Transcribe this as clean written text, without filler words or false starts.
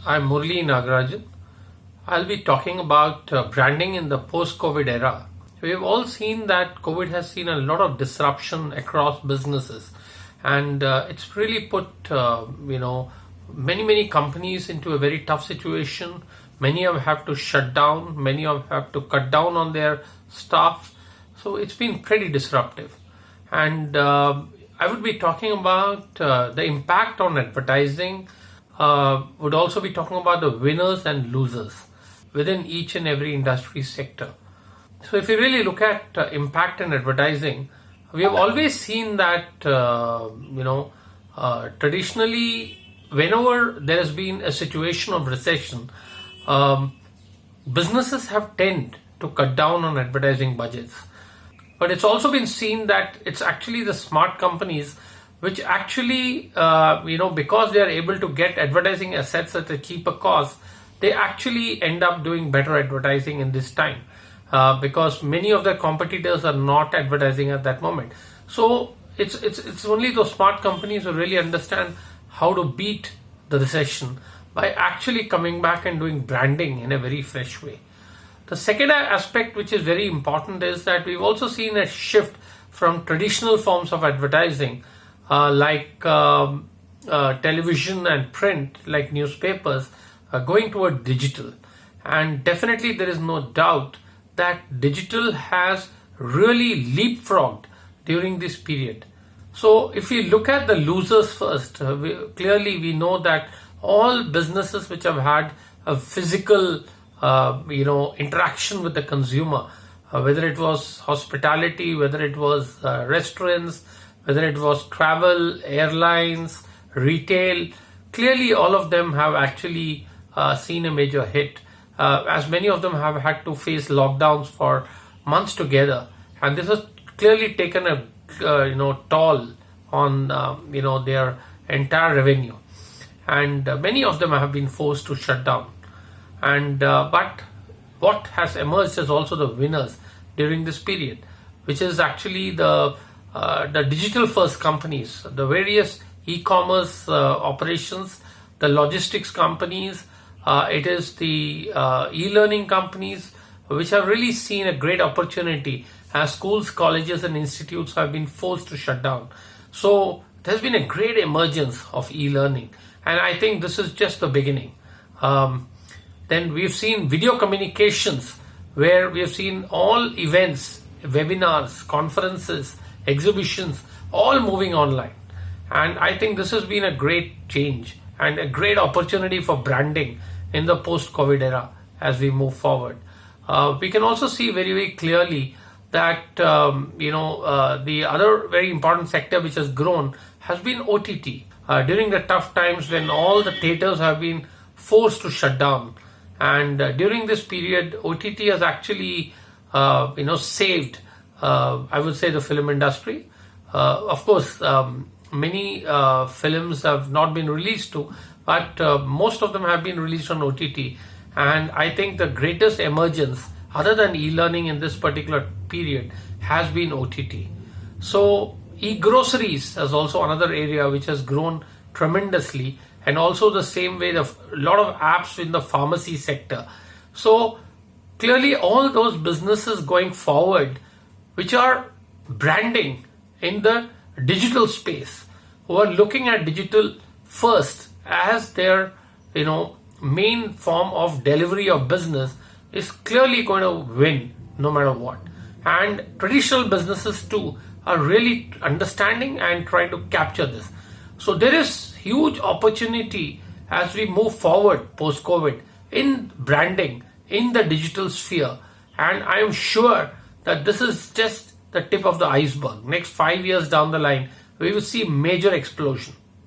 I'm Murli Nagarajan. I'll be talking about branding in the post-COVID era. We've all seen that COVID has seen a lot of disruption across businesses, and it's really put many companies into a very tough situation. Many have had to shut down. Many have had to cut down on their staff. So it's been pretty disruptive, and I would be talking about the impact on advertising. Would also be talking about the winners and losers within each and every industry sector. So if you really look at impact in advertising, we have always seen that traditionally, whenever there has been a situation of recession, businesses have tended to cut down on advertising budgets. But it's also been seen that it's actually the smart companies which actually, because they are able to get advertising assets at a cheaper cost, they actually end up doing better advertising in this time because many of their competitors are not advertising at that moment. So it's only those smart companies who really understand how to beat the recession by actually coming back and doing branding in a very fresh way. The second aspect, which is very important, is that we've also seen a shift from traditional forms of advertising like television and print, like newspapers, going toward digital. And definitely there is no doubt that digital has really leapfrogged during this period. So if we look at the losers first, clearly we know that all businesses which have had a physical interaction with the consumer, whether it was hospitality, whether it was restaurants, whether it was travel, airlines, retail, clearly all of them have actually seen a major hit, as many of them have had to face lockdowns for months together, and this has clearly taken a toll on their entire revenue, and many of them have been forced to shut down. And but what has emerged is also the winners during this period, which is actually the digital first companies, the various e-commerce operations, the logistics companies, it is the e-learning companies, which have really seen a great opportunity as schools, colleges and institutes have been forced to shut down. So there's been a great emergence of e-learning, and I think this is just the beginning. Then we've seen video communications, where we have seen all events, webinars, conferences, exhibitions, all moving online. And I think this has been a great change and a great opportunity for branding in the post-COVID era as we move forward. We can also see very, very clearly that the other very important sector which has grown has been OTT. During the tough times when all the theaters have been forced to shut down, and during this period, OTT has actually saved, I would say, the film industry. Of course, many films have not been released too, but most of them have been released on OTT. And I think the greatest emergence, other than e-learning in this particular period, has been OTT. So e-groceries is also another area which has grown tremendously, and also the same way a lot of apps in the pharmacy sector. So clearly all those businesses going forward which are branding in the digital space, who are looking at digital first as their main form of delivery of business, is clearly going to win no matter what. And traditional businesses too are really understanding and trying to capture this. So there is huge opportunity as we move forward post-COVID in branding in the digital sphere, and I am sure that this is just the tip of the iceberg. Next 5 years down the line, we will see major explosion.